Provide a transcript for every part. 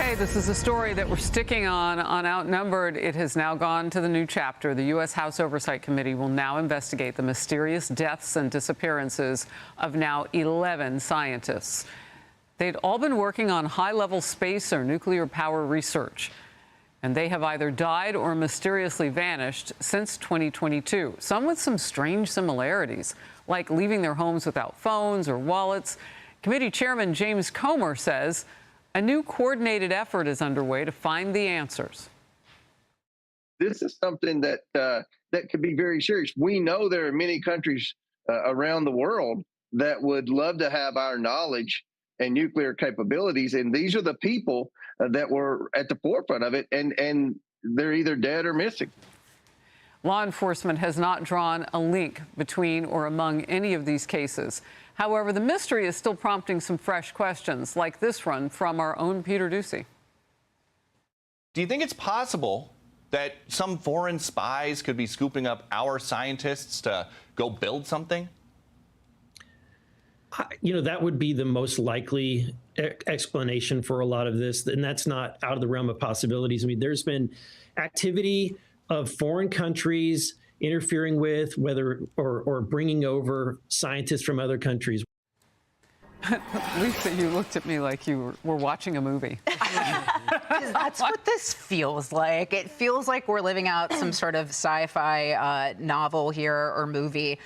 Okay, this is a story that we're sticking on Outnumbered. It has now gone to the new chapter. The U.S. House Oversight Committee will now investigate the mysterious deaths and disappearances of now 11 scientists. They'd all been working on high-level space or nuclear power research, and they have either died or mysteriously vanished since 2022, some with some strange similarities, like leaving their homes without phones or wallets. Committee Chairman James Comer says a new coordinated effort is underway to find the answers. This is something that that could be very serious. We know there are many countries around the world that would love to have our knowledge and nuclear capabilities, and these are the people that were at the forefront of it, and they're either dead or missing. Law enforcement has not drawn a link between or among any of these cases. However, the mystery is still prompting some fresh questions, like this one from our own Peter Ducey. Do you think it's possible that some foreign spies could be scooping up our scientists to go build something? You know, that would be the most likely explanation for a lot of this, and that's not out of the realm of possibilities. I mean, there's been activity of foreign countries interfering with whether or bringing over scientists from other countries. Lisa, you looked at me like you were watching a movie. That's what this feels like. It feels like we're living out some sort of sci-fi novel here or movie.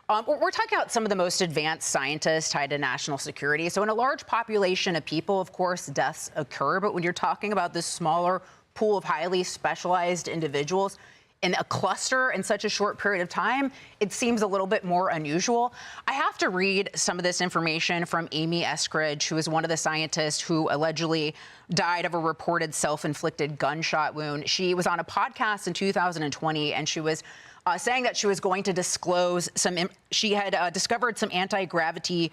We're talking about some of the most advanced scientists tied to national security. So in a large population of people, of course, deaths occur. But when you're talking about this smaller pool of highly specialized individuals in a cluster in such a short period of time, it seems a little bit more unusual. I have to read some of this information from Amy Eskridge, who is one of the scientists who allegedly died of a reported self-inflicted gunshot wound. She was on a podcast in 2020, and she was saying that she was going to disclose she had discovered some anti-gravity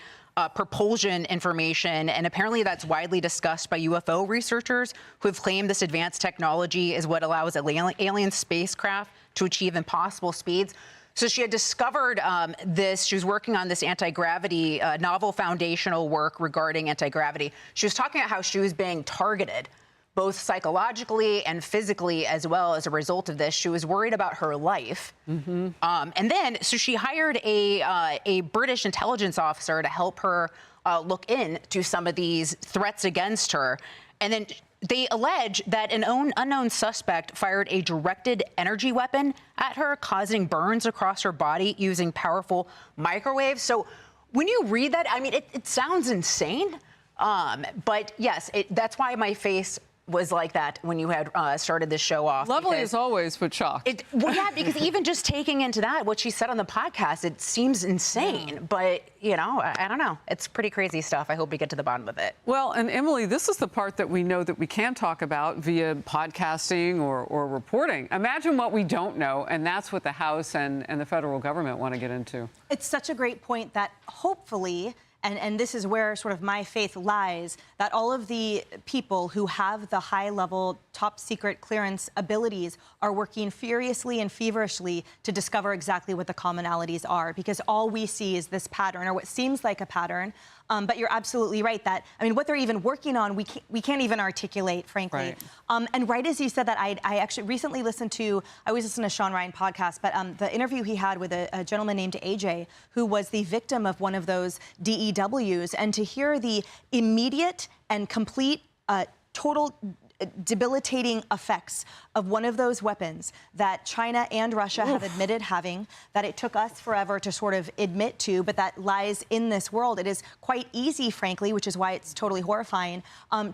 propulsion information, and apparently that's widely discussed by UFO researchers who have claimed this advanced technology is what allows alien spacecraft to achieve impossible speeds. So she had discovered this. She was working on this anti-gravity, novel foundational work regarding anti-gravity. She was talking about how she was being targeted both psychologically and physically as well as a result of this. She was worried about her life. And then, so she hired a British intelligence officer to help her look into some of these threats against her. And then they allege that an unknown suspect fired a directed energy weapon at her, causing burns across her body using powerful microwaves. So when you read that, I mean, it sounds insane. But yes, that's why my face was like that when you had started this show off. Lovely as always, but shocked. Well, yeah, because even just taking into that, what she said on the podcast, it seems insane. Yeah. But, you know, I don't know. It's pretty crazy stuff. I hope we get to the bottom of it. Well, and Emily, this is the part that we know that we can talk about via podcasting or reporting. Imagine what we don't know, and that's what the House and the federal government want to get into. It's such a great point that hopefully, and this is where sort of my faith lies, that all of the people who have the high-level, top-secret clearance abilities are working furiously and feverishly to discover exactly what the commonalities are, because all we see is this pattern, or what seems like a pattern. But you're absolutely right that, I mean, what they're even working on, we can't even articulate, frankly. Right. And right as you said that, I actually recently listened to, I always listen to Sean Ryan podcast, but the interview he had with a gentleman named AJ, who was the victim of one of those DEWs, and to hear the immediate and complete, total debilitating effects of one of those weapons that China and Russia have admitted having, that it took us forever to sort of admit to, but that lies in this world. It is quite easy, frankly, which is why it's totally horrifying,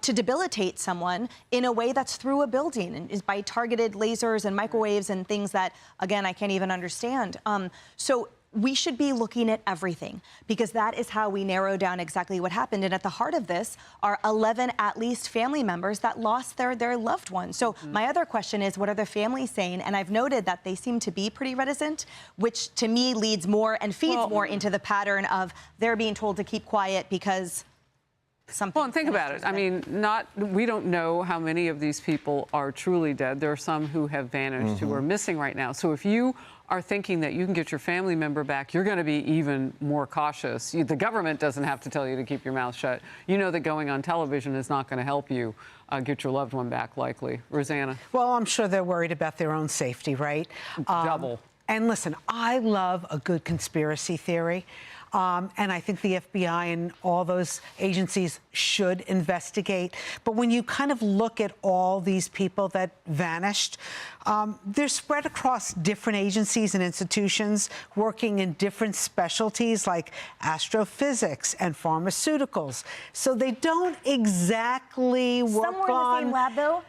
to debilitate someone in a way that's through a building, and is by targeted lasers and microwaves and things that, again, I can't even understand. So we should be looking at everything, because that is how we narrow down exactly what happened. And at the heart of this are 11, at least, family members that lost their loved ones. So my other question is, what are the families saying? And I've noted that they seem to be pretty reticent, which to me leads more and feeds more into the pattern of they're being told to keep quiet because something. Well, and think about it. I mean, we don't know how many of these people are truly dead. There are some who have vanished, who are missing right now. So if you are thinking that you can get your family member back, you're going to be even more cautious. The government doesn't have to tell you to keep your mouth shut. You know that going on television is not going to help you. get your loved one back, likely. Rosanna? Well, I'm sure they're worried about their own safety, right? Double. And listen, I love a good conspiracy theory. And I think the FBI and all those agencies should investigate. But when you kind of look at all these people that vanished, they're spread across different agencies and institutions working in different specialties like astrophysics and pharmaceuticals. So they don't exactly work Somewhere on... in the same lab, though?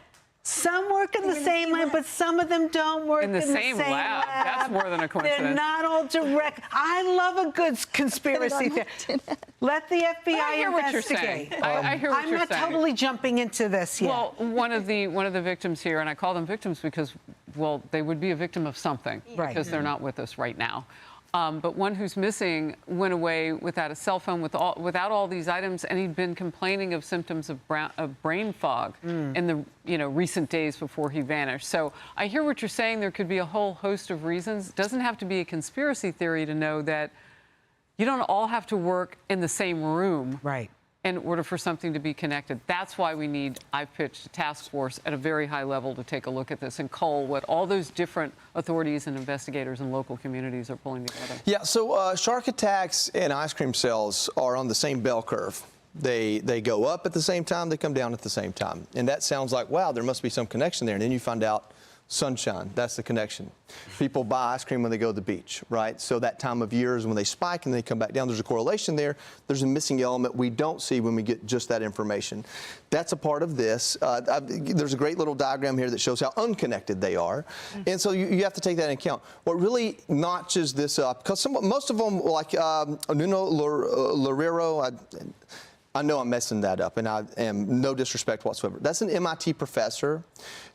Some work in the same lab, but some of them don't work In the same lab. That's more than a coincidence. They're not all direct. I love a good conspiracy theory. Let the FBI I hear what you're investigate. saying. I hear what I'm you're not saying. totally jumping into this yet. Well, one of the victims here, and I call them victims because, well, they would be a victim of something Right. because they're not with us right now. But one who's missing went away without a cell phone, without all these items, and he'd been complaining of symptoms of brain fog in the recent days before he vanished. So I hear what you're saying. There could be a whole host of reasons. It doesn't have to be a conspiracy theory to know that you don't all have to work in the same room. Right. In order for something to be connected. That's why I've pitched a task force at a very high level to take a look at this and cull what all those different authorities and investigators and local communities are pulling together. Yeah, so shark attacks and ice cream sales are on the same bell curve. They go up at the same time, they come down at the same time. And that sounds like, wow, there must be some connection there. And then you find out sunshine, that's the connection. People buy ice cream when they go to the beach, right? So that time of year is when they spike and they come back down. There's a correlation there. There's a missing element we don't see when we get just that information. That's a part of this. There's a great little diagram here that shows how unconnected they are. And so you have to take that into account. What really notches this up, because most of them, like Nuno Loureiro, I know I'm messing that up, and I am no disrespect whatsoever. That's an MIT professor,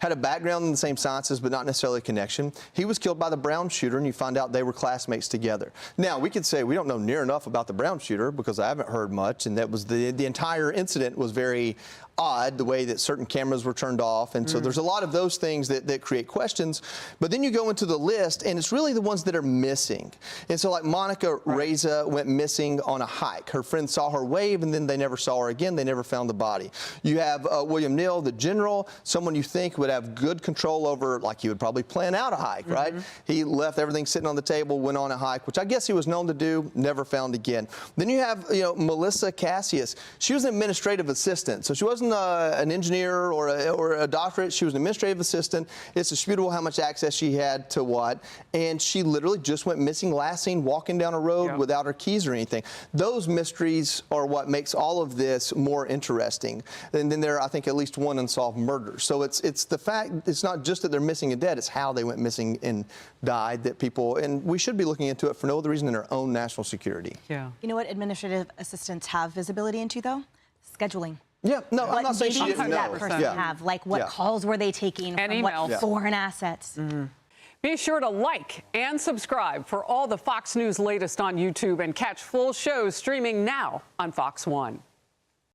had a background in the same sciences, but not necessarily a connection. He was killed by the Brown shooter, and you find out they were classmates together. Now, we could say we don't know near enough about the Brown shooter because I haven't heard much, and that was the entire incident was very odd, the way that certain cameras were turned off. And so there's a lot of those things that create questions. But then you go into the list, and it's really the ones that are missing. And so like Monica Reza went missing on a hike. Her friends saw her wave, and then they never saw her again. They never found the body. You have William Neal, the general, someone you think would have good control over, like he would probably plan out a hike, right? He left everything sitting on the table, went on a hike, which I guess he was known to do, never found again. Then you have, Melissa Cassius. She was an administrative assistant, so she wasn't an engineer or a doctorate. She was an administrative assistant. It's disputable how much access she had to what, and she literally just went missing last seen walking down a road without her keys or anything. Those mysteries are what makes all of this more interesting. And then there are, I think, at least one unsolved murder. So it's the fact, it's not just that they're missing and dead, it's how they went missing and died that people, and we should be looking into it for no other reason than our own national security. Yeah. You know what administrative assistants have visibility into, though? Scheduling. Yeah, no, I'm not saying she What didn't did that know. person have? Like, what calls were they taking And from emails. what foreign assets? Be sure to like and subscribe for all the Fox News latest on YouTube and catch full shows streaming now on Fox One.